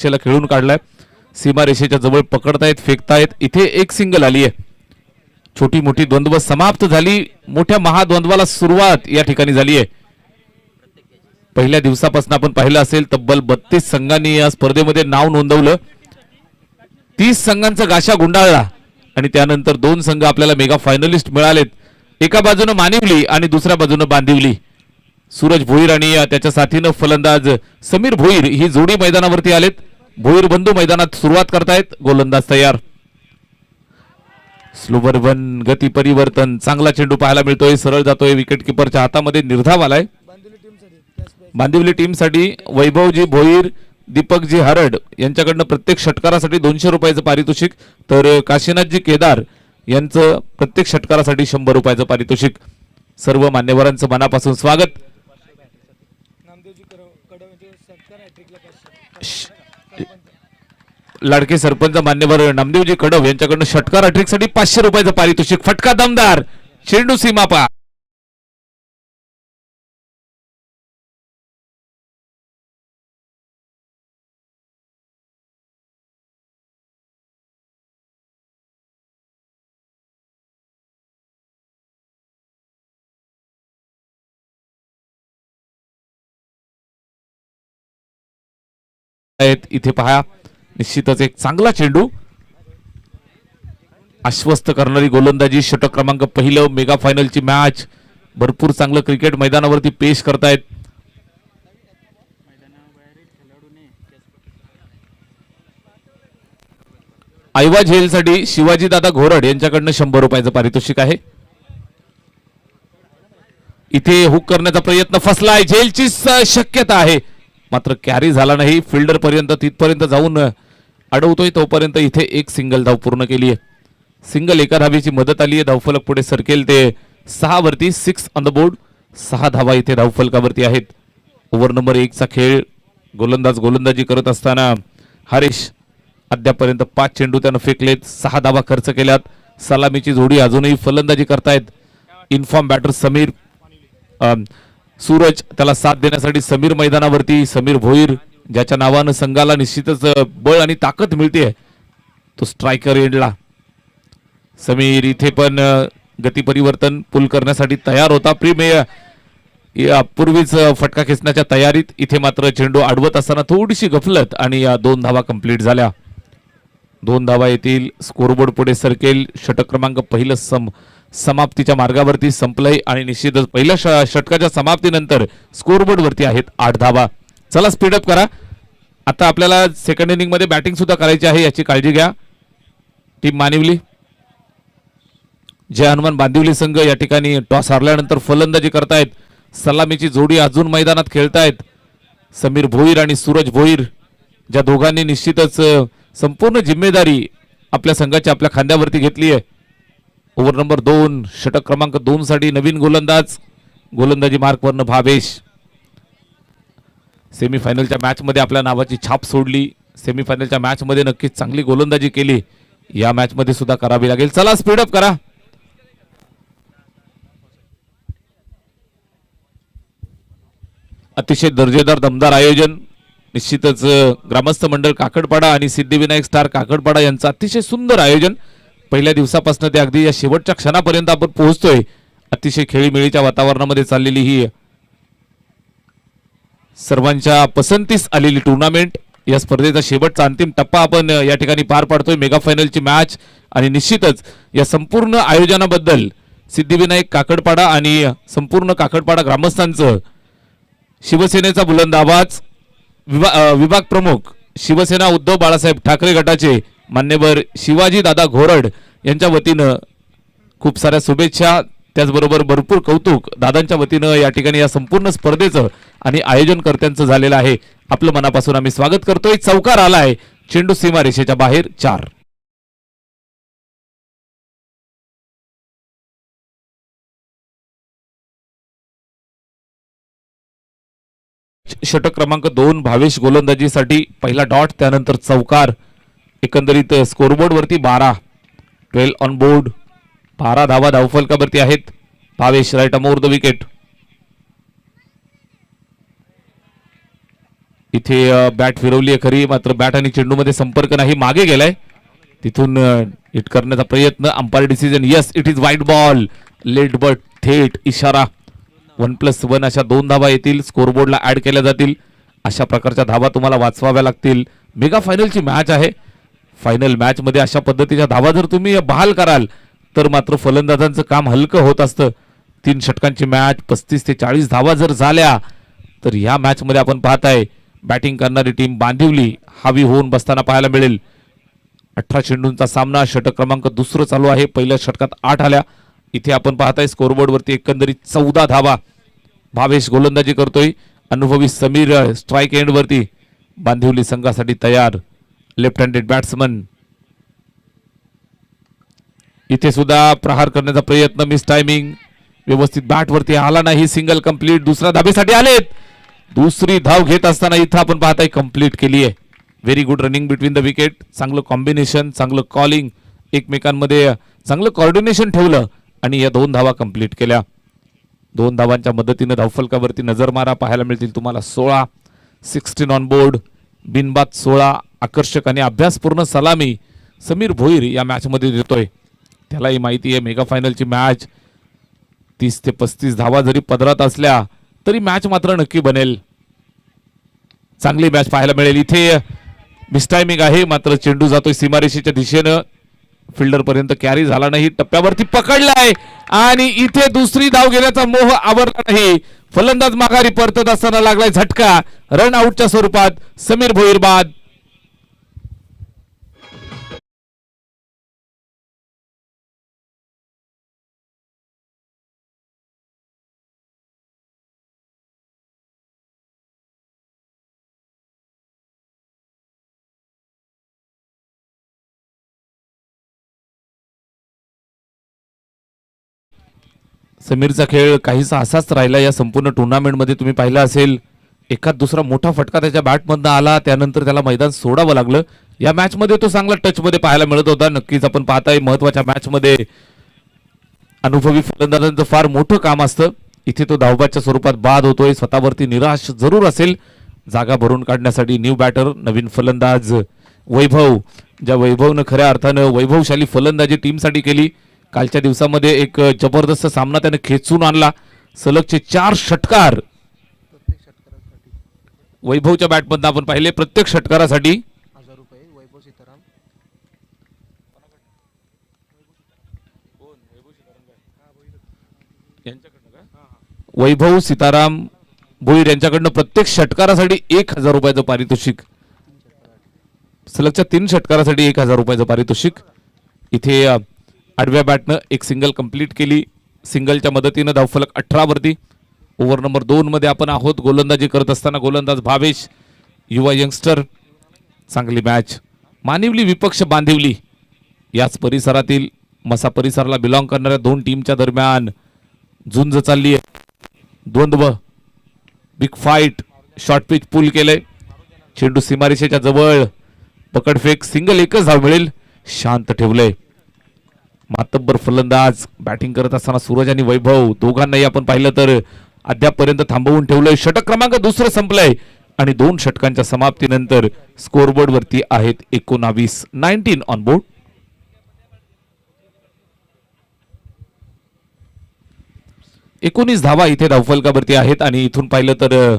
खेळून काढलाय, सीमारेषेच्या जवळ पकडतायत, फेकतायत. इथे एक सिंगल आली आहे. छोटी मोठी द्वंद्व समाप्त झाली. मोठ्या महाद्वंद्वाला सुरुवात या ठिकाणी झाली आहे. पहिल्या दिवसापासून आपण पाहिलं असेल तब्बल 32 संघांनी या स्पर्धेमध्ये नाव नोंदवलं. 30 संघांचा गाशा गुंडाळला आणि त्यानंतर 2 संघ आपल्याला मेगा फायनलिस्ट मिळालेत. एका बाजूने मानिवली आणि दुसऱ्या बाजूने बांदिवली. सूरज भोईर आणि त्याच्या साथीनं फलंदाज समीर भोईर ही जोडी मैदानावरती आलेत. भोईर बंधू मैदानात सुरुवात करतायत. गोलंदाज तयार. स्लोवर वन, गती परिवर्तन, चांगला चेंडू पाहायला मिळतोय, सरळ जातोय, विकेट किपरच्या हातामध्ये निर्धाव आलाय. बांदिवली टीमसाठी वैभवजी भोईर, दीपकजी हरड यांच्याकडनं प्रत्येक षटकारासाठी 200 रुपयाचं पारितोषिक, तर काशीनाथजी केदार यांचं प्रत्येक षटकारासाठी 100 रुपयाचं पारितोषिक. सर्व मान्यवरांचं मनापासून स्वागत. लाडके सरपंच मान्यवर नामदेवजी कडव यांच्याकडनं षटकार हॅट्रिकसाठी 500 रुपयाचं पारितोषिक. फटका दमदार, चेंडू सीमा पार. इथे पहा, निश्चितच एक चांगला चेंडू, आश्वस्त करणारी गोलंदाजी. षटक क्रमांक पहिलं, मेगा फायनलची मॅच. भरपूर चांगलं क्रिकेट मैदानावरती पेश करतायत. आयवा झेलसाठी शिवाजी दादा घोरड यांच्याकडनं 100 रुपयाचं पारितोषिक आहे. इथे हुक करण्याचा प्रयत्न फसलाय. झेलची शक्यता आहे मात्र कॅरी झाला नाही. फिल्डर पर्यंत तिथपर्यंत जाऊन अडवतोय तोपर्यंत इथे एक सिंगल धाव पूर्ण केली आहे. सिंगल एका धावेची मदत आली आहे. धावफलक पुढे सरकेल ते 6 वरती. 6 ऑन द बोर्ड. 6 धावा इथे धावफलकावरती आहेत. ओव्हर नंबर 1 चा खेळ. गोलंदाजी करत असताना हरीश अद्यापर्यंत 5 चेंडू त्यानं फेकलेत, 6 धावा खर्च केल्यात. सलामीची जोडी अजूनही फलंदाजी करतायत. इन्फॉर्म बॅटर समीर, सूरज त्याला साथ देण्यासाठी समीर मैदानावरती. समीर भोईर ज्याच्या नावानं संघाला निश्चितच बळ आणि ताकद मिळते, तो स्ट्रायकर एंडला. समीर इथे पण गती परिवर्तन पुल करण्यासाठी तयार होता. पूर्वीच फटका खेचण्याच्या तयारीत. इथे मात्र चेंडू अडवत असताना थोडीशी गफलत आणि 2 धावा कंप्लीट झाल्या. 2 धावा येतील. स्कोरबोर्ड पुढे सरकेल. षटक क्रमांक पहिलं समाप्तीच्या मार्गावरती संपलंय आणि निश्चितच पहिल्या षटकाच्या समाप्तीनंतर स्कोरबोर्ड वरती आहेत 8 धावा. चला स्पीडअप करा. आता आपल्याला सेकंड इनिंग मध्ये बॅटिंग सुद्धा करायची आहे, याची काळजी घ्या. टीम मानिवली, जय हनुमान बांदिवली संघ या ठिकाणी टॉस हारल्यानंतर फलंदाजी करतायत. सलामीची जोडी अजून मैदानात खेळतायत. समीर भोईर आणि सूरज भोईर, ज्या दोघांनी निश्चितच संपूर्ण जिम्मेदारी आपल्या संघाची आपल्या खांद्यावरती घेतली आहे. ओव्हर नंबर 2, षटक क्रमांक 2 साठी नवीन गोलंदाज. गोलंदाजी मार्कवरनं भावेश. सेमीफायनलच्या मॅच मध्ये आपल्या नावाची छाप सोडली. सेमीफायनलच्या मॅच मध्ये नक्कीच चांगली गोलंदाजी केली. या मॅच मध्ये सुद्धा करावी लागेल. चला स्पीडअप करा. अतिशय दर्जेदार दमदार आयोजन. निश्चितच ग्रामस्थ मंडळ काकडपाडा आणि सिद्धिविनायक स्टार काकडपाडा यांचं अतिशय सुंदर आयोजन. पहिल्या दिवसापासून ते अगदी या शेवटच्या क्षणापर्यंत आपण पोहोचतोय. अतिशय खेळीमेळीच्या वातावरणामध्ये चाललेली ही सर्वांच्या पसंतीस आलेली टुर्नामेंट. या स्पर्धेचा शेवटचा अंतिम टप्पा आपण या ठिकाणी पार पाडतोय. मेगा फायनलची मॅच आणि निश्चितच या संपूर्ण आयोजनाबद्दल सिद्धिविनायक काकडपाडा आणि संपूर्ण काकडपाडा ग्रामस्थांचं शिवसेनेचा बुलंद आवाज. विभाग प्रमुख शिवसेना उद्धव बाळासाहेब ठाकरे गटाचे मान्यवर शिवाजी दादा घोरड यांच्या वतीनं खूप साऱ्या शुभेच्छा, त्याचबरोबर भरपूर कौतुक दादांच्या वतीनं या ठिकाणी या संपूर्ण स्पर्धेचं आणि आयोजनकर्त्यांचं झालेलं आहे. आपलं मनापासून आम्ही स्वागत करतोय. चौकार आलाय. चेंडू सीमा रेषेच्या बाहेर. 4. षटक क्रमांक 2 भावेश गोलंदाजीसाठी. पहिला डॉट, त्यानंतर चौकार. एकंदरीत स्कोरबोर्ड वरती 12 ऑन बोर्ड. 12 धावा धावफलकावरती आहेत. Bhavesh right arm over the wicket. इथे बॅट फिरवली आहे खरी, मात्र बॅट आणि चेंडू मध्ये संपर्क नाही, मागे गेलाय. तिथून हिट करण्याचा प्रयत्न, umpire decision, yes it is वाईट बॉल, लेट बट थेट इशारा. 1+1 अशा 2 धावा येतील, स्कोरबोर्डला ऍड केल्या जातील. अशा प्रकारच्या धावा तुम्हाला वाचवाव्या लागतील. मेगा फायनलची मॅच आहे. फायनल मॅच मध्ये अशा पद्धतीच्या धावा जर तुम्ही बहाल कराल तर मात्र फलंदाजांचं काम हलकं होत असतं. 3 षटकांची मॅच, 35 ते 40 धावा जर झाल्या तर या मॅच मध्ये आपण पाहताय बॅटिंग करणारी टीम बांदिवली हावी होऊन बसताना पाहायला मिळेल. 18 चेंडूंचा सामना, षटक क्रमांक 2 चालू आहे. पहिल्या षटकात 8 आल्या. इथे आपण पाहताय स्कोरबोर्ड वरती एकंदरीत 14 धावा. भावेश गोलंदाजी करतोय, अनुभवी समीर स्ट्राईक एंड वरती. बांदिवली संघासाठी तयार लेफ्ट हँडेड बॅट्समन. इथे सुद्धा प्रहार करण्याचा प्रयत्न, मिस टायमिंग, व्यवस्थित बॅट वरती आला नाही, सिंगल कंप्लीट. दुसऱ्या धाबेसाठी आलेत, दुसरी धाव घेत असताना इथं आपण पाहताय कंप्लीट केली आहे. Very good running between the wicket, चांगलं कॉम्बिनेशन, चांगलं कॉलिंग, एकमेकांमध्ये चांगलं कॉर्डिनेशन ठेवलं आणि या 2 धावा कंप्लीट केल्या. 2 धावांच्या मदतीने धावफलकावरती नजर मारा, पाहायला मिळतील तुम्हाला 16 ऑन बोर्ड, बिनबाद 16. आकर्षक आणि अभ्यासपूर्ण सलामी समीर भोईर या मॅच मध्ये देतोय. त्यालाही माहिती आहे मेगा फायनलची मॅच 30 ते 35 धावा जरी पदरात असल्या तरी मॅच मात्र नक्की बनेल. चांगली मॅच पाहायला मिळेल. इथे मिसटायमिंग आहे, मात्र चेंडू जातोय सीमारेषेच्या दिशेनं, फिल्डर पर्यंत कॅरी झाला नाही, टप्प्यावरती पकडलाय आणि इथे दुसरी धाव घेण्याचा मोह आवरला नाही. फलंदाज माघारी परतत असताना लागलाय झटका, रन आउटच्या स्वरूपात. समीर भोईर बाद. समीरचा खेळ काहीसा असाच राहिला या संपूर्ण टुर्नामेंटमध्ये. तुम्ही पाहिलं असेल, एखाद दुसरा मोठा फटका त्याच्या बॅटमधनं आला, त्यानंतर त्याला मैदान सोडावं लागलं. या मॅच मध्ये तो चांगला टच मध्ये पाहायला मिळत होता. नक्कीच आपण पाहताय महत्वाच्या मॅच मध्ये अनुभवी फलंदाजांचं फार मोठं काम असतं. इथे तो धावबादच्या स्वरूपात बाद होतोय. स्वतःवरती निराश जरूर असेल. जागा भरून काढण्यासाठी न्यू बॅटर, नवीन फलंदाज वैभव, ज्या वैभवनं खऱ्या अर्थानं वैभवशाली फलंदाजी टीमसाठी केली. कालच्या दिवसामध्ये एक जबरदस्त सामना त्याने खेचून आणला. सलगचे 4 षटकार वैभवच्या बॅटमधून आपण पाहिले. प्रत्येक षटकारासाठी 1000 रुपये वैभव सीताराम. वैभव सीताराम भोईर यांच्याकडनं प्रत्येक षटकारासाठी 1000 रुपयाचं पारितोषिक. सलगच्या 3 षटकारासाठी 1000 रुपयाचं पारितोषिक. इथे आडव्या बॅटनं एक सिंगल कंप्लीट केली. सिंगलच्या मदतीनं धावफलक 18 वरती. ओव्हर नंबर 2 मध्ये आपण आहोत. गोलंदाजी करत असताना गोलंदाज भावेश, युवा यंगस्टर. चांगली मॅच. मानिवली विपक्ष बांदिवली याच परिसरातील, मसा परिसराला बिलॉंग करणाऱ्या 2 टीमच्या दरम्यान झुंज चालली आहे. द्वंद्व, बिग फाईट. शॉर्ट पिच पूल केलंय. चेंडू सीमारेषेच्या जवळ, पकडफेक, सिंगल, एकच धाव मिळेल. शांत ठेवलंय. मातब्बर फलंदाज बॅटिंग करत असताना सूरज आणि वैभव दोघांनाही आपण पाहिलं तर अद्यापपर्यंत थांबवून ठेवलंय. षटक क्रमांक 2 संपलंय आणि 2 षटकांच्या समाप्तीनंतर स्कोरबोर्ड वरती आहेत 19 ऑन बोर्ड. एकोणीस धावा इथे धावफलकावरती आहेत आणि इथून पाहिलं तर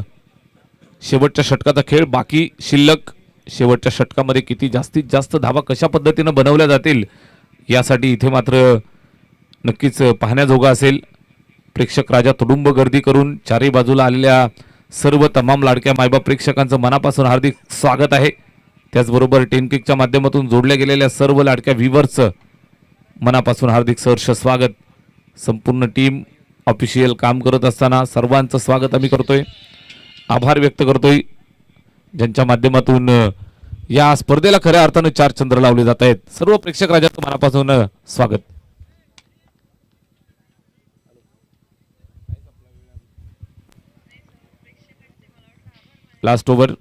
शेवटच्या षटकाचा खेळ बाकी शिल्लक. शेवटच्या षटकामध्ये किती जास्तीत जास्त धावा कशा पद्धतीने बनवल्या जातील यासाठी इथे मात्र नक्कीच पाहण्याजोगा असेल. प्रेक्षक राजा तुडुंब गर्दी करून चारही बाजूला आलेल्या सर्व तमाम लाडक्या मायबाप प्रेक्षकांचं मनापासून हार्दिक स्वागत आहे. त्याचबरोबर टेनकिकच्या माध्यमातून जोडल्या गेलेल्या सर्व लाडक्या व्ह्यूअर्सचं मनापासून हार्दिक सहर्ष स्वागत. संपूर्ण टीम ऑफिशियल काम करत असताना सर्वांचं स्वागत आम्ही करतोय. आभार व्यक्त करतोय ज्यांच्या माध्यमातून या स्पर्धेला खऱ्या अर्थानं 4 चंद्र लावले जात आहेत. सर्व प्रेक्षक राजाचं मनापासून स्वागत. Last over,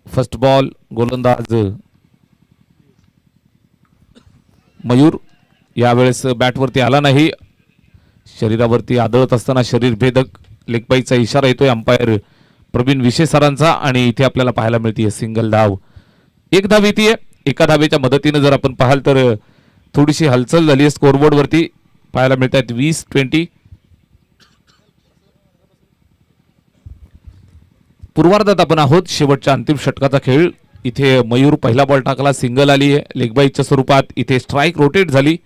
first ball. गोलंदाज मयूर यावेळेस बॅटवरती आला नाही. शरीरावरती आदळत असताना शरीर भेदक लेगबाईचा इशारा येतोय. अंपायर प्रवीण विशे सरांचा आणि इथे आपल्याला पाहायला मिळते सिंगल धाव. एक धाव येते. एका धावेच्या मदतीने जर आपण पाहाल तर थोडीशी हालचाल झाली आहे स्कोरबोर्ड वरती. पाहायला मिळत आहेत 20-20. पूर्वार्धात आपण आहोत. शेवटच्या अंतिम षटकाचा खेळ. इथे मयूर पहिला बॉल टाकला, सिंगल आली आहे लेगबाईच्या स्वरूपात. इथे स्ट्राईक रोटेट झाली.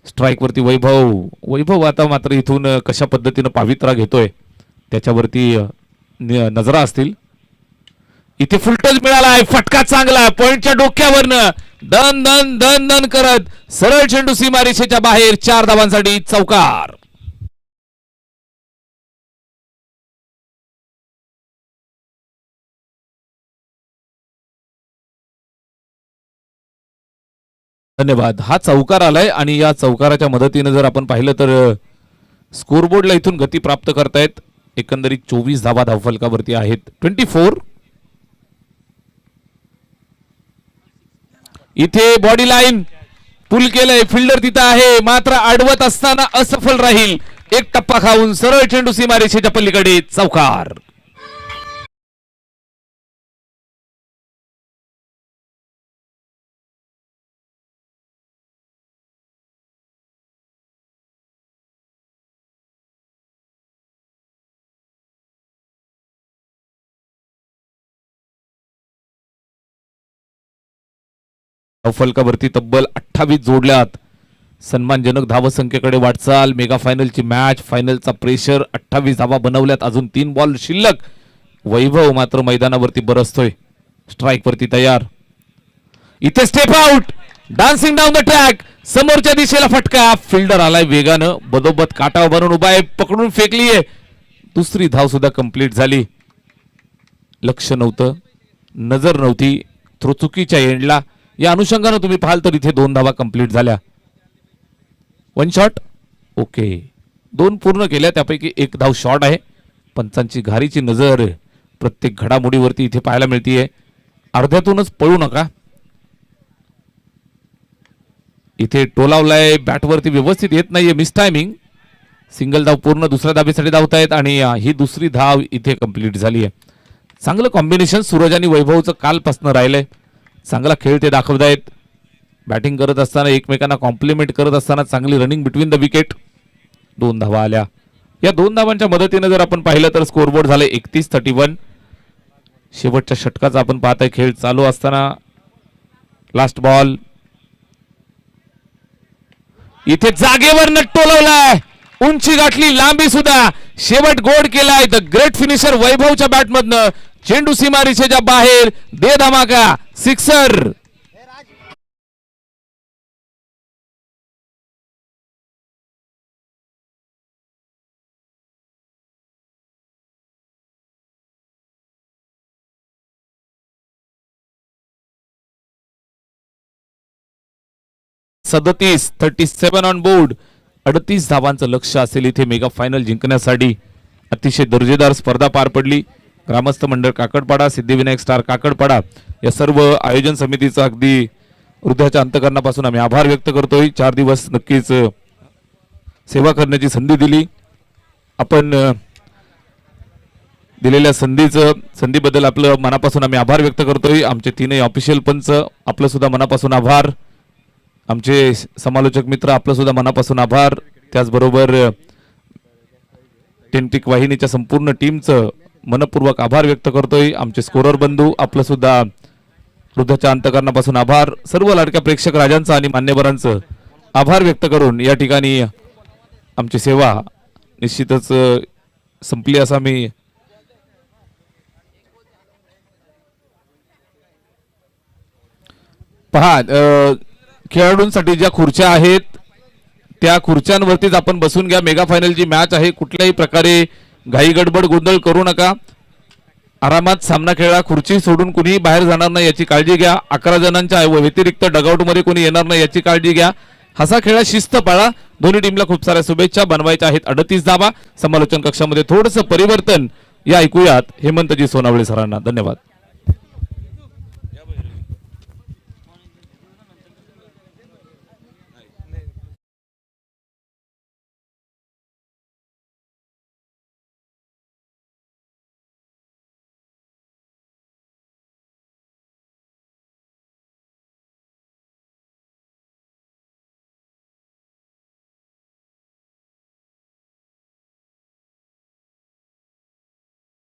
स्ट्राईक वरती वैभव आता मात्र इथून कशा पद्धतीनं पावित्रा घेतोय त्याच्यावरती नजरा असतील. इथे फुलटच मिळालाय. फटका चांगला पॉइंटच्या डोक्यावरनं दन दन दन दन करत सरळ चेंडू सीमारेषेच्या बाहेर. 4 धावांसाठी चौकार. धन्यवाद. हा चौकार आलाय आणि या चौकाराच्या मदतीने जर आपण पाहिलं तर स्कोरबोर्डला इथून गती प्राप्त करतायत. एकंदरीत 24 धावा धावफलकावरती आहेत. 24. इथे बॉडी लाईन पुल केलंय. फिल्डर तिथं आहे मात्र अडवत असताना असफल राहील. एक टप्पा खाऊन सरळ चेंडू सीमारेषेच्या पलीकडे चौकार. फलकावरती तब्बल 28 जोडल्यात. सन्मानजनक धावसंख्येकडे वाटचाल. मेगा फायनलची मॅच. फायनलचा प्रेशर. 28 धावा बनवल्यात. अजून 3 बॉल शिल्लक. वैभव मात्र मैदानावरती बरसतोय. स्ट्राईक वरती तयार. इथे step out. Dancing down the track. समोरच्या दिशेला फटका. फिल्डर आलाय वेगानं. बदोबद काटावर बनवून उभा आहे. पकडून फेकलीये. दुसरी धाव सुद्धा कंप्लीट झाली. लक्ष नव्हतं, नजर नव्हती. थ्रो चुकीच्या एंडला. या अनुषंगाने तुम्ही पाहाल तर इथे 2 धावा कंप्लीट झाल्या. 1 शॉट. ओके, 2 पूर्ण केल्या. त्यापैकी 1 धाव शॉट आहे. पंचांची घारीची नजर प्रत्येक घडामोडीवरती इथे पाहायला मिळतीये. अर्ध्यातूनच पळू नका. इथे टोलावलाय. बॅटवरती व्यवस्थित येत नाहीये. Miss timing. सिंगल धाव पूर्ण. दुसऱ्या धावेसाठी धावतायत आणि ही दुसरी धाव इथे कंप्लीट झाली आहे. चांगलं कॉम्बिनेशन सूरज आणि वैभवचं कालपासून राहिलंय. चांगला खेळ ते दाखवत आहेत. बॅटिंग करत असताना एकमेकांना कॉम्प्लिमेंट करत असताना चांगली रनिंग बिटवीन द विकेट. 2 धावा आल्या. या 2 धावांच्या मदतीने जर आपण पाहिलं तर स्कोरबोर्ड झाले 31-31. शेवटच्या षटकाचा आपण पाहताय खेळ चालू असताना लास्ट बॉल. इथे जागेवर टोलवलाय. उंची गाठली. लांबी सुद्धा. शेवट गोड केलाय. द ग्रेट फिनिशर वैभवच्या बॅटमधनं. चेंडू सीमारेषेच्या बाहेर. दे धमाका. सिक्सर. सदतीस 37 ऑन बोर्ड. 38 धावांचं लक्ष असेल इथे मेगा फायनल जिंकण्यासाठी. अतिशय दर्जेदार स्पर्धा पार पडली. ग्रामस्थ मंडळ काकडपाडा, सिद्धिविनायक स्टार काकडपाडा या सर्व आयोजन समितीचा अगदी हृदयाच्या अंतकरणापासून आम्ही आभार व्यक्त करतोय. 4 दिवस नक्कीच सेवा करण्याची संधी दिली. आपण दिलेल्या संधीबद्दल आपलं मनापासून आम्ही आभार व्यक्त करतोय. आमचे 3 ऑफिशियल पंच आपलं सुद्धा मनापासून आभार. आमचे समालोचक मित्र आपलं सुद्धा मनापासून आभार. त्याचबरोबर टेंटिक वाहिनीच्या संपूर्ण टीमचं मनपूर्वक आभार व्यक्त करतोय. आमचे स्कोरर बंधू आपलं सुद्धा हृदयाच्या अंतकरणापासून आभार. सर्व लाडक्या प्रेक्षक राजांचं आणि मान्यवरांचं आभार व्यक्त करून या ठिकाणी आमची सेवा निश्चितच संपली असं मी पहा. खेळाडूंसाठी ज्या खुर्च्या आहेत त्या खुर्च्यांवरतीच आपण बसून घ्या. मेगा फायनलची मॅच आहे. कुठल्याही प्रकारे घाई गडबड गोंधळ करू नका. आरामात सामना खेळा. खुर्ची सोडून कुणीही बाहेर जाणार नाही याची काळजी घ्या. 11 जणांच्या व्यतिरिक्त डगआउट मध्ये कोणी येणार नाही याची काळजी घ्या. हसा खेळा, शिस्त पाळा. दोन्ही टीमला खूप साऱ्या शुभेच्छा. बनवायच्या आहेत 38 धावा. समालोचन कक्षामध्ये थोडंसं परिवर्तन या ऐकूयात हेमंतजी सोनावळे सरांना. धन्यवाद.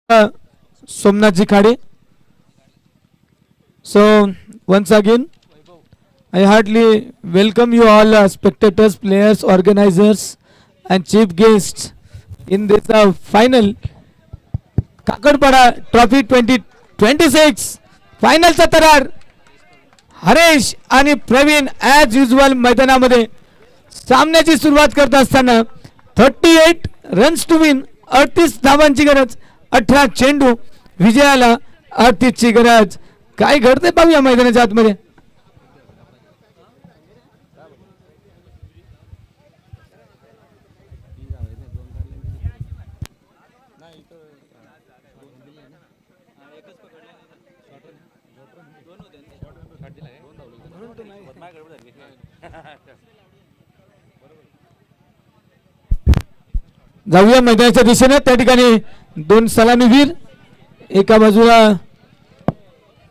Somnathji Khade. So once again I heartily welcome you all spectators, players, organizers and chief guests in this final Kakadpada trophy 2026 फायनलचा तरार. हरेश आणि प्रवीण ॲज युजल मैदानामध्ये सामन्याची सुरुवात करत असताना 38 रन्स टू विन, 38 धावांची गरज, 18 चेंडू, विजयाला 38 ची गरज. काय घडते पाहूया मैदानाच्या आतमध्ये. जाऊया मैदानाच्या दिशेने. त्या ठिकाणी दोन सलामीवीर, एका बाजूला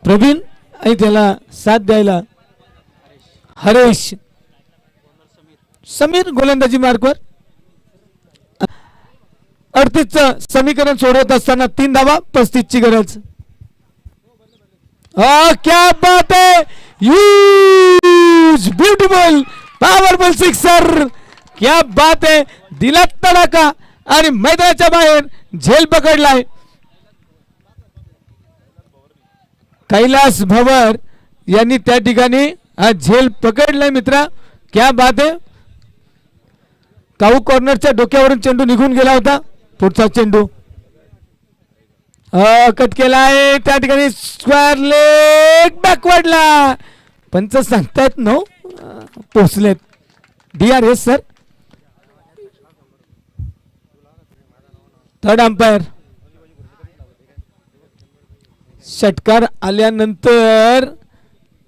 प्रवीण आणि त्याला साथ द्यायला हरेश. समीर गोलंदाजी मार्कवर. 38चं समीकरण सोडवत असताना 3 धावा, 35 ची गरज. क्या बात है, ह्यूज ब्युटिफुल पॉवरफुल सिक्सर. क्या बात है, दिला तडाखा आणि मैदानाच्या बाहेर झेल पकडलाय. कैलास भवर यांनी त्या ठिकाणी हा झेल पकडलाय मित्रा. क्या बात आहे. काऊ कॉर्नरच्या डोक्यावरून चेंडू निघून गेला होता. पुढचा चेंडू कट केला आहे. त्या ठिकाणी स्क्वेअर लेग बॅकवर्डला. पंच सांगतायत नो पोचलेत. DRS sir. Third umpire. षटकार आल्यानंतर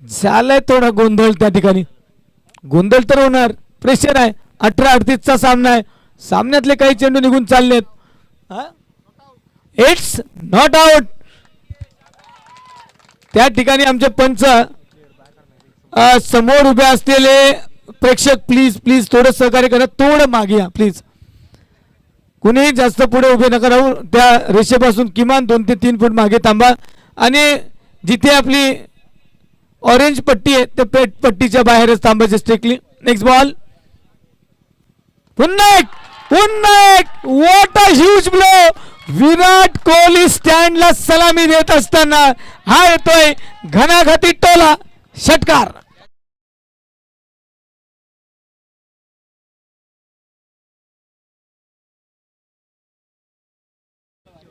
झालाय थोडा गोंधळ. त्या ठिकाणी गोंधळ तर होणार, प्रेशर आहे. 18-38चा सामना आहे. सामन्यातले काही चेंडू निघून चाललेत. It's not out. त्या ठिकाणी आमचे पंच समोर उभे असलेले प्रेक्षक प्लीज प्लीज थोडं सहकार्य करा. थोडं मागे या प्लीज. कुणीही जास्त पुढे उभे नका राहू. त्या रेषेपासून किमान 2 ते 3 फूट मागे थांबा. आणि जिथे आपली ऑरेंज पट्टी आहे त्या पेट पट्टीच्या बाहेरच थांबायचे स्ट्रिक्टली. Next ball. पुन्हा एक what a huge blow. Virat Kohli स्टँडला सलामी देत असताना हा येतोय घणाघाती टोला. षटकार.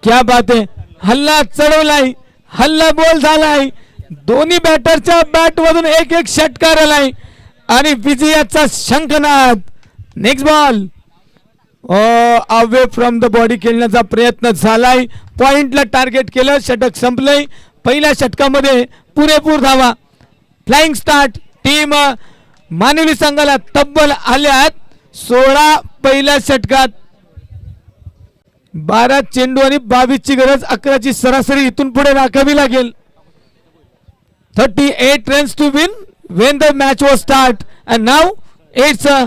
क्या बात है. हल्ला चढवलाय, हल्ला बोल झालाय. दोन्ही बॅटरच्या बॅट मधून एक एक षटकार आलाय आणि विजयाचा शंखनाद. Next ball. Away from the body खेळण्याचा प्रयत्न झालाय. पॉइंटला टार्गेट केलं. षटक संपलंय. पहिल्या षटकामध्ये पुरेपूर धावा. Flying start. टीम मानवी संघाला तब्बल आल्यात 16 पहिल्या षटकात. 12 चेंडू आणि 22 ची गरज. 11 ची सरासरी इथून पुढे राखावी लागेल. 38 runs to win when the match was start and now it's a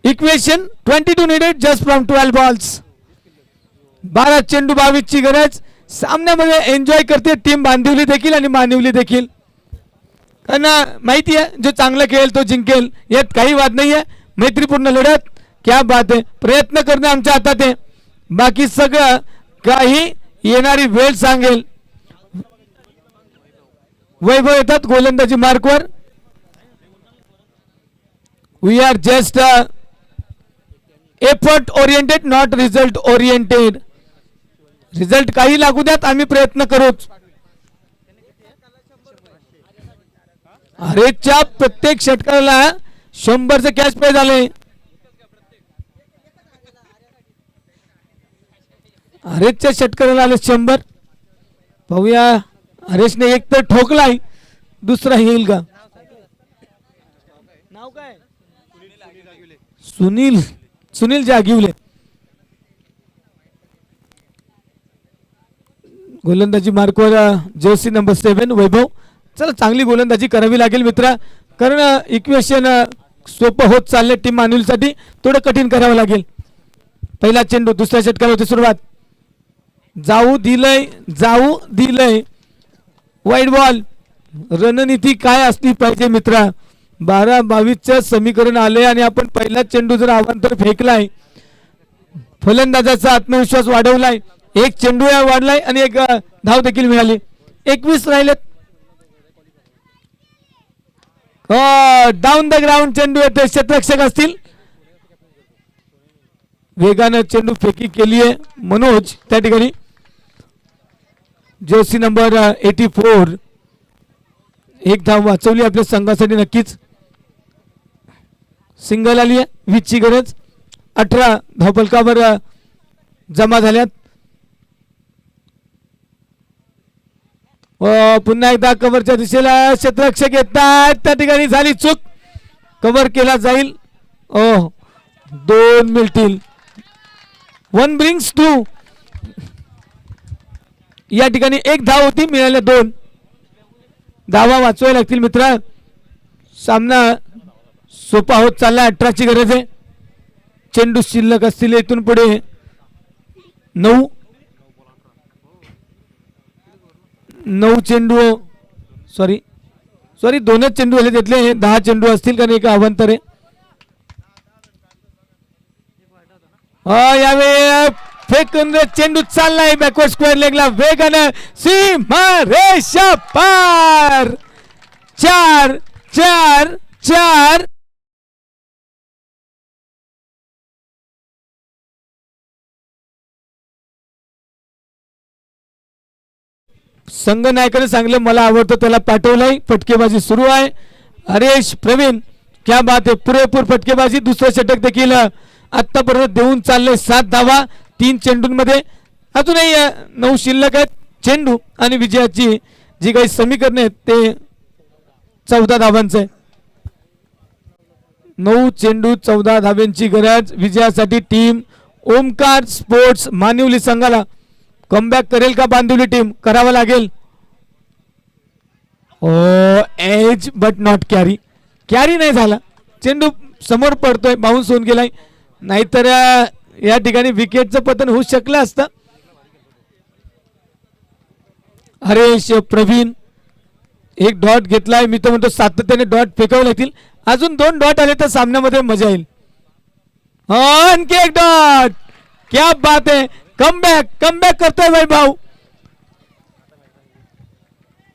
equation 22 needed just from 12 balls. 12 चेंडू 22 ची गरज. सामन्यामध्ये एन्जॉय करते टीम बांदिवली देखील आणि मानिवली देखील. कारण माहिती आहे जो चांगला खेळेल तो जिंकेल, यात काही वाद नाही आहे. मैत्रीपूर्ण लढत. क्या बात आहे. प्रयत्न करणे आमच्या हातात आहे. बाकी सगळं काही येणारी वेळ सांगेल. वैभव येतात गोलंदाजी मार्कवर. We are just effort oriented not result oriented. Result काही लागू द्यात, आम्ही प्रयत्न करूच. हरेच्या प्रत्येक षटकाला 100चं कॅच प्राइज झाले. हरेच्या षटकाला आले 100. पाहूया हरेशने एक तर ठोकलाय, दुसरा येईल का. नाव काय. सुनील जागिवले. गोलंदाजी मार्कवर जर्सी नंबर 7 वैभव. चला चांगली गोलंदाजी करावी लागेल मित्रा, कारण इक्वेशन सोपं होत चालले टीम मानवलीसाठी. थोडं कठीण करावं लागेल. पहिला चेंडू. दुसऱ्या षटकाला होती सुरुवात. जाऊ दिलंय वाईट बॉल. रणनीती काय असली पाहिजे मित्रा. 12-22 समीकरण आले आणि आपण पहिला चेंडू जर अवांतर फेकलाय, फलंदाजाचा आत्मविश्वास वाढवलाय, एक चेंडू वाढलाय आणि एक धाव देखील मिळाली. 21 राहिलेत. डाऊन द ग्राउंड चेंडू येते. क्षेत्ररक्षक असतील. वेगानं चेंडू फेकी केली आहे मनोज त्या ठिकाणी. जर्सी नंबर 84 एक धाव वाचवली आपल्या संघासाठी. नक्कीच सिंगल आली आहे. 20 ची गरज. 18 धावफलकावर जमा झाल्यात. पुन्हा एकदा कव्हरच्या दिशेला क्षेत्ररक्षक येतात. त्या ठिकाणी झाली चूक. कव्हर केला जाईल. 2 मिळतील. 1 ब्रिंग्स 2. या ठिकाणी एक धाव होती, मिळाल्या 2 धावा वाचवायला लागतील मित्रा. सामना सोपा होत चालला. 18 ची गरज आहे. चेंडू शिल्लक असतील इथून पुढे 9 चेंडू. सॉरी 2च चेंडू आले त्यातले. 10 चेंडू असतील कारण एक अवांतर आहे. यावेळी फेकून चेंडू चाललाय बॅकवर्ड स्क्वेअर लेगला वेगानं. सीमारेषा पार. 4 संघनायकाने सांगलं मला आवडतं त्याला पाठवलंय. फटकेबाजी सुरू आहे. हरेश प्रवीण क्या बात आहे. पुरेपूर फटकेबाजी. दुसरं षटक देखील आतापर्यंत देऊन चाललंय. 7 धावा 3 चेंडूंमध्ये. अजूनही 9 शिल्लक आहेत चेंडू आणि विजयाची जी काही समीकरण आहेत ते 14 धावांचं आहे. 9 चेंडू 14 धाव्यांची गरज विजयासाठी. टीम ओमकार स्पोर्ट्स मानिवली संघाला कमबॅक करेल का बांदिवली टीम? करावा लागेल. Edge but not carry. Carry नाही झाला. चेंडू समोर पडतोय. बाउन्स होऊन गेलाय. नाहीतर या ठिकाणी विकेटचं पतन होऊ शकलं असतं. हरेश प्रवीण एक डॉट घेतलाय. मी तर म्हणतो सातत्याने डॉट फेकावे लागतील. अजून 2 डॉट आले तर सामन्यामध्ये मजा येईल. आणखी एक डॉट. क्या बात आहे. कमबॅक करतोय वैभव.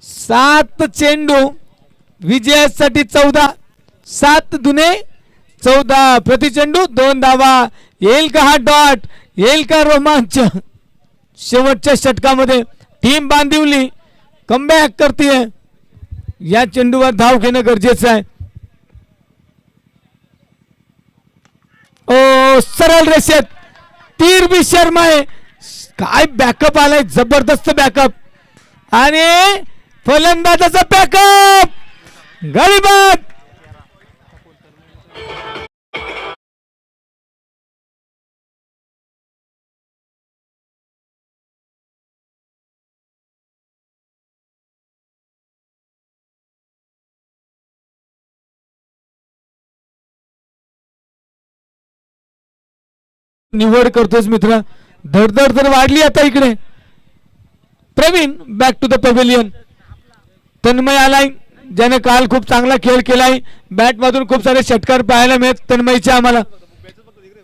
7 चेंडू विजयासाठी 14. 7 दुने 14 प्रति चेंडू 2 धावा. येईल का हा डॉट? येईल का रोमांच? शेवटच्या षटकामध्ये टीम बांदिवली कमबॅक करते. या चेंडूवर धाव घेणं गरजेचं आहे. सरळ रेषेत तीर बी शर्मा आहे. काय बॅकअप आलाय. जबरदस्त बॅकअप. आणि फलंदाजाचा बॅकअप. गळीबाद. निवड करतोस मित्र. धडधड तर वाढली आता इकडे. Praveen back to the pavilion. Tanmay आलाय ज्याने काल खूप चांगला खेळ केलाय. बॅट मधून खूप सारे षटकार पाहायला मिळत तन्मयचे आम्हाला.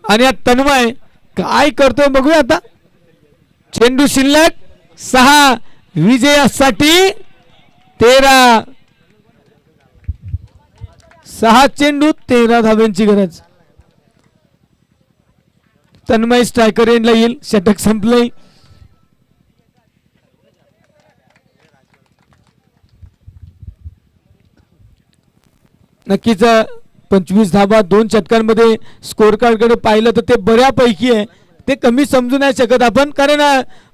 आणि या तन्मय काय करतोय बघूया आता. चेंडू शिल्लक 6 विजयासाठी 13. 6 चेंडू 13 धाव्यांची गरज. तन्मय स्ट्रायकर एंडला येईल. षटक संपलंय. नक्कीच 25 धावा 2 षटकांमध्ये स्कोर कार्ड कडे पाहिलं तर ते बऱ्यापैकी आहे. ते कमी समजू नाही शकत आपण कारण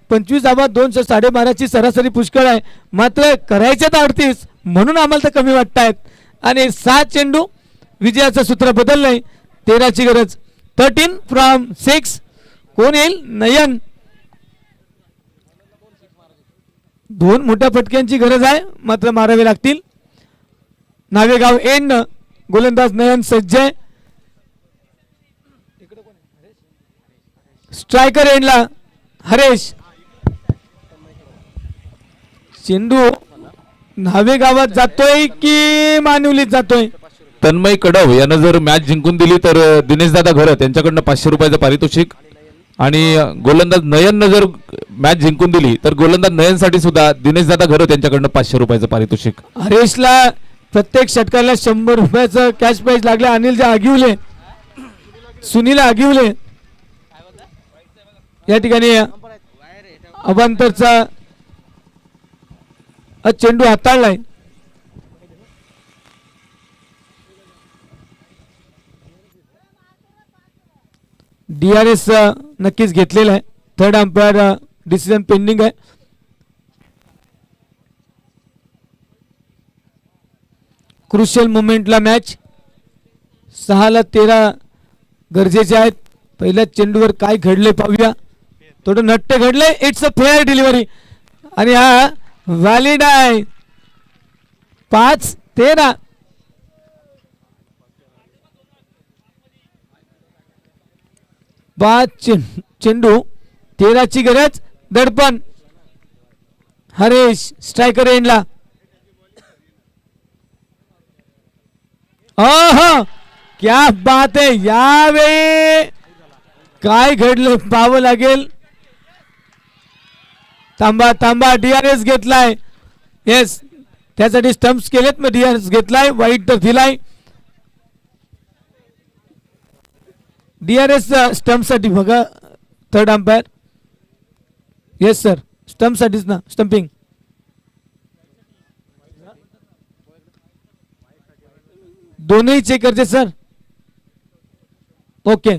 25 धावा 212ची सरासरी पुष्कळ आहे. मात्र करायच्यात 38 म्हणून आम्हाला तर कमी वाटतायत. आणि 6 चेंडू विजयाचं सूत्र बदललंय. 13ची गरज. 13 फ्रॉम 6. कोण येईल? नयन. 2 मोठ्या फटक्यांची गरज आहे मात्र मारावे लागतील. नावेगाव एंड गोलंदाज नयन सज्ज. स्ट्रायकर एंडला हरेश. चेंडू न्हावे गावात जातोय की मानवलीत जातोय. तन्मय कडव यानं जर मॅच जिंकून दिली तर दिनेश दादा घरत यांच्याकडनं 500 रुपयाचं पारितोषिक. आणि गोलंदाज नयननं जर मॅच जिंकून दिली तर गोलंदाज नयनसाठी सुद्धा दिनेश दादा घरत यांच्याकडनं 500 रुपयाचं पारितोषिक. हरेशला प्रत्येक षटकाला 100 रुपयाचं कॅश प्राइज लागले. अनिल आगिवले, सुनील आगिवले या ठिकाणी अवांतरचा चेंडू हाताळलाय. DRS नक्कीच घेतलेला आहे. थर्ड अंपायर डिसिजन पेंडिंग आहे. क्रुशियल मोमेंटला मॅच 6-13 गरजेचे आहेत. पहिल्या चेंडूवर काय घडले पाहूया. थोडं नट्टे घडले. इट्स अ फेअर डिलिव्हरी आणि हा व्हॅलिड आहे. 5-13 5 चेंडू 13ची गरज. दडपण हरेश स्ट्रायकर एंडला. क्या बात आहे. यावेळी काय घडलं पाहावं लागेल. थांबा थांबा. DRS घेतलाय. येस, त्यासाठी स्टंप्स केलेत. मग DRS घेतलाय. वाईट तर दिलाय. DRS स्टंप साठी बघा. Third umpire. Yes sir, stump साठीच ना. स्टंपिंग. दोनही चेक करते सर. ओके.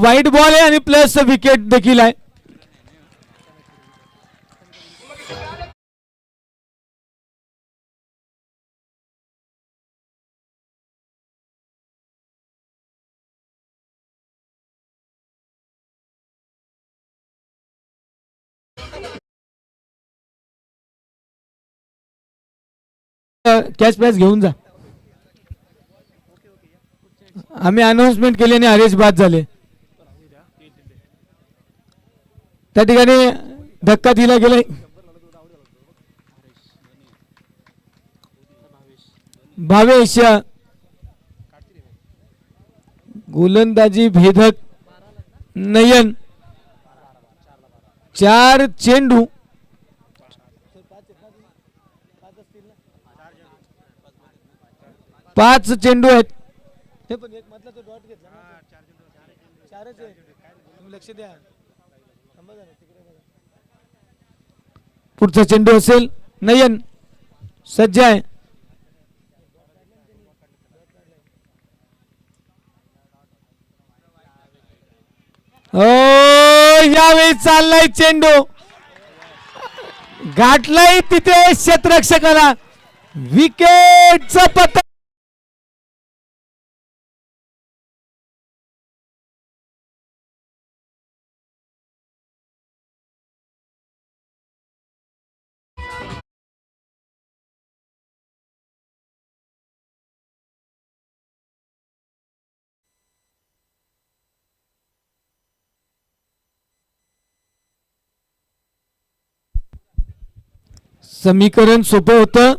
वाईट बॉल आहे आणि प्लस विकेट देखील आहे. कॅच प्राइज घेऊन जा. आम्ही अनाउन्समेंट केली आणि हरेश बाद झाले. त्या ठिकाणी धक्का दिला गेलाय. भावेश गोलंदाजी भेदक. नयन 4 चेंडू 5 चेंडू आहेत. हे पण एक मधला तो डॉट घेतला ना. 4च आहे. तुम्ही लक्ष द्या. पुढचा चेंडू असेल. नयन सज्ज आहे. यावेळी चाललाय चेंडू. गाठलाय तिथे क्षेत्ररक्षकाला. विकेटचं पतन. समीकरण सोपं होतं.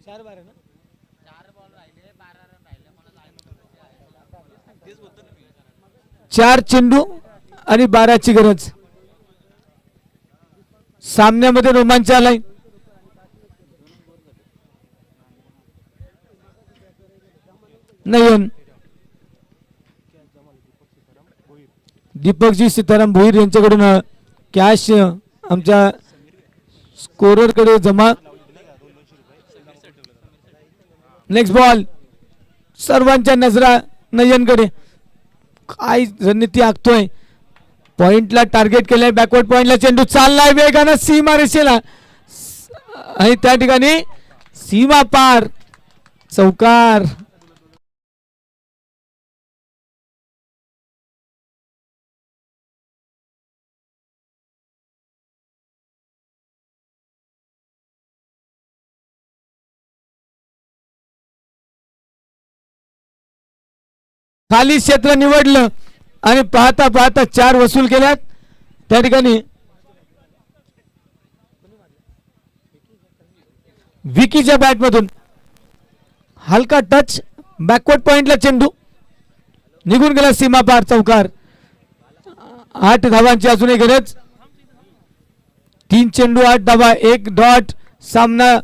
चार बार है ना. 4 चेंडू आणि 12ची गरज. सामन्यामध्ये रोमांच आलाय. नयन, दीपकजी सीताराम भोईर यांच्याकडून कॅश आमच्या स्कोरर कडे जमा. Next ball. सर्वांच्या नजरा नयनकडे. काय रणनीती आखतोय. पॉइंटला टार्गेट केलंय. बॅकवर्ड पॉइंटला चेंडू चाललाय वेगानं सीमा रेषेला आणि त्या ठिकाणी सीमा पार. चौकार. खाली क्षेत्र निवडलं आणि पाहता पाहता 4 वसूल केल्यात. त्या ठिकाणी विकीच्या बॅट मधून हलका टच. बॅकवर्ड पॉइंटला चेंडू निघून गेला सीमा पार. चौकार. 8 धावांची अजूनही गरज. 3 चेंडू 8 धावा 1 डॉट. सामना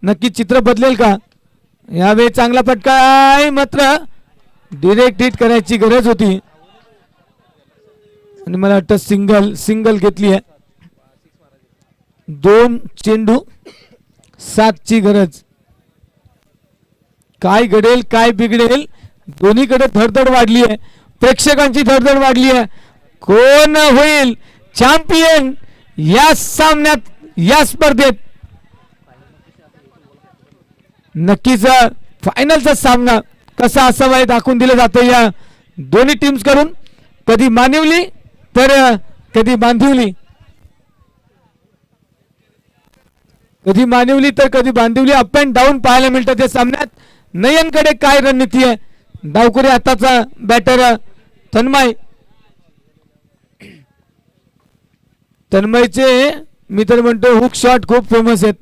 नक्की चित्र बदलेल का. यावेळी चांगला फटका आहे मात्र डिरेक्ट हिट करायची गरज होती आणि मला वाटतं सिंगल घेतली आहे. 2 चेंडू 7 ची गरज. काय घडेल काय बिघडेल. दोन्हीकडे धडधड वाढली आहे. प्रेक्षकांची धडधड वाढली आहे. कोण होईल चॅम्पियन या सामन्यात या स्पर्धेत. नक्कीच फायनलचा सामना कसा असावा हे दाखवून दिलं जातं या दोन्ही टीम्स कडून. कधी मानिवली तर कधी बांधिवली. कधी मानिवली तर कधी बांधिवली. अप अँड डाऊन पाहायला मिळतं त्या सामन्यात. नयनकडे काय रणनीती आहे. डावखुरी हाताचा बॅटर तन्मय. तन्मयचे मी तर म्हणतो हुक शॉट खूप फेमस आहेत.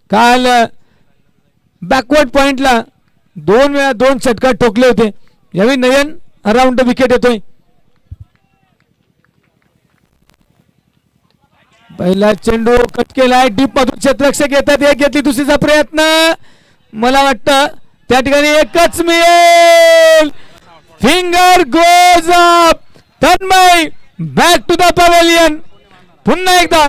काल बॅकवर्ड पॉइंटला 2 वेळा 2 षटकार ठोकले होते. यावेळी नयन अराउंड विकेट येतोय. पहिला चेंडू कट केलाय. डीप मधून क्षेत्ररक्षक येतात. एक घेतली दुसरीचा प्रयत्न. मला वाटतं त्या ठिकाणी एकच मिळेल. Finger goes up. Tanmay back to the pavilion. पुन्हा एकदा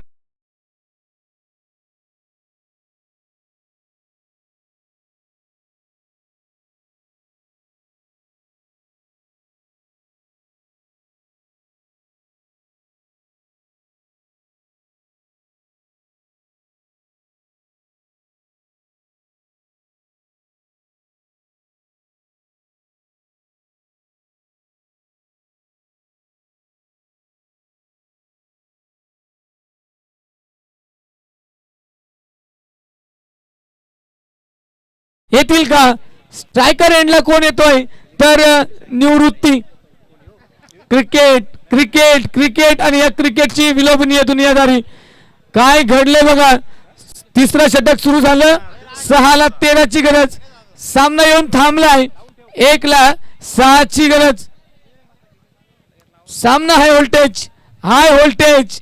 येतील का. स्ट्रायकर एंडला कोण येतोय तर निवृत्ती. क्रिकेट क्रिकेट क्रिकेट आणि या क्रिकेटची विलोभनीय दुनियादारी. काय घडले बघा. तिसरं षटक सुरू झालं. 6 ला 13 ची गरज. सामना येऊन थांबलाय. 1 ला 6 ची गरज. सामना हाय व्होल्टेज.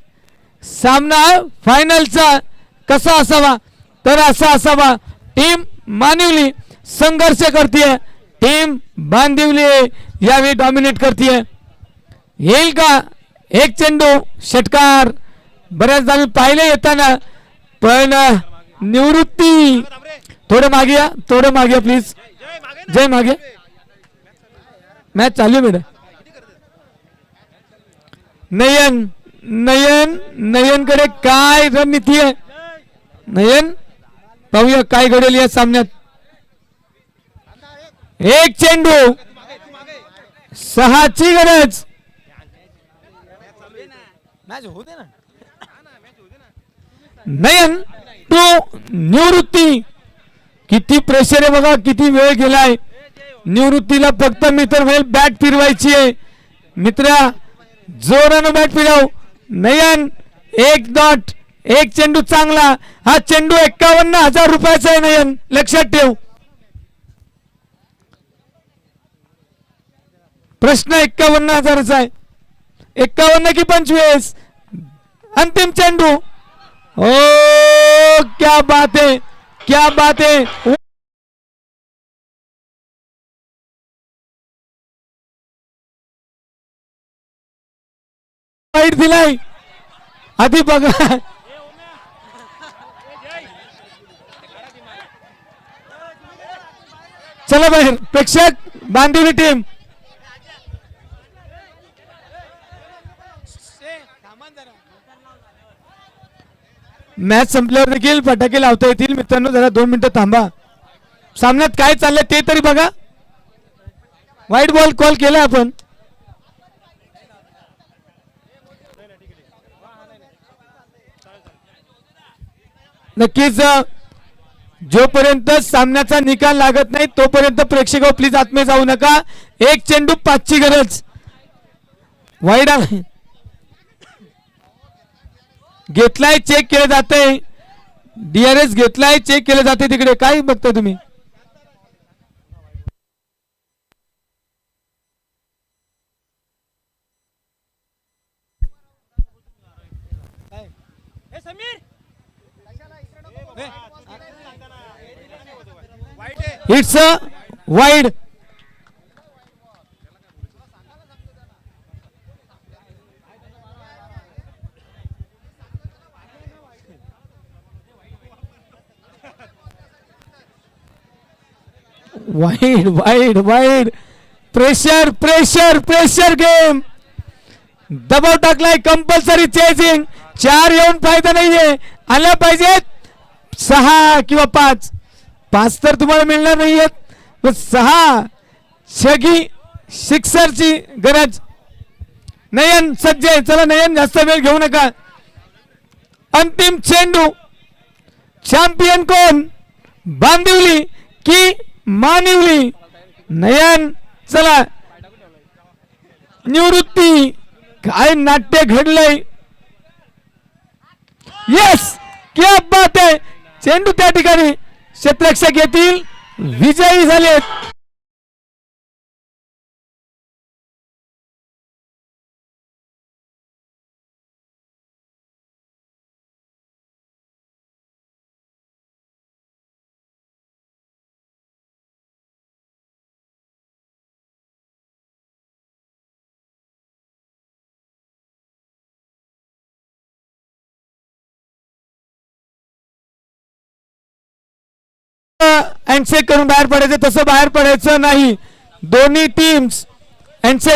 सामना फायनलचा कसा असावा तर असा असावा. टीम मानिवली संघर्ष करतीये. टीम बांदिवली यावेळी डॉमिनेट करतीये. येईल का. एक चेंडू षटकार. बऱ्याचदा मी पाहिले येताना पण निवृत्ती. थोडं मागे प्लीज. जय मागे. मॅच चालू आहे बेटा. नयनकडे काय रणनीती आहे. नयन पाहूया काय घडेल या सामन्यात. एक चेंडू 6 ची गरज. नयन टू निवृत्ती. किती प्रेशर आहे बघा. किती वेळ गेलाय. निवृत्तीला फक्त मित्र वेळ बॅट फिरवायची आहे. मित्रा जोरानं बॅट फिरव. नयन 1 डॉट. एक चेंडू चांगला. हा चेंडू 51,000 रुपयाचा आहे. नयन लक्षात ठेव. प्रश्न 51,000चा आहे. 51 की 25. अंतिम चेंडू. ओ क्या बात है, क्या बात है. वाईट दिलाय आधी बघा. चला बाहेर प्रेक्षक. बांदिवली टीम मॅच संपल्यावर देखील फटाके लावता येतील. मित्रांनो जरा 2 मिनिटं थांबा. सामन्यात काय चाललंय ते तरी बघा. व्हाईट बॉल कॉल केला आपण. नक्कीच जोपर्यंत सामन्याचा निकाल लागत नाही तोपर्यंत प्रेक्षक प्लीज आतमध्ये जाऊ नका. एक चेंडू 5ची गरज. वाईड घेतलाय, चेक केलं जातंय. DRS घेतलाय, चेक केलं जाते. तिकडे काय बघता तुम्ही. It's a wide. Wide wide wide. Pressure pressure pressure game. दबाव टाकलाय. Compulsory chasing. 4 येऊन फायदा नाहीये. आल्या पाहिजेत 6 किंवा 5. 5 तर तुम्हाला मिळणार नाहीयेत. 6 छगी सिक्सरची गरज. नयन सज्ज आहे. चला नयन जास्त वेळ घेऊ नका. अंतिम चेंडू. चॅम्पियन कोण, बांदिवली की मानिवली. नयन चला. निवृत्ती काय नाट्य घडलंय. यस क्या बात आहे. चेंडू त्या ठिकाणी क्षेत्ररक्षक येतील. विजयी झालेत. हँडशेक करून बाहेर पडायचं. तसं बाहेर पडायचं नाही. दोन्ही टीम्स हँडशेक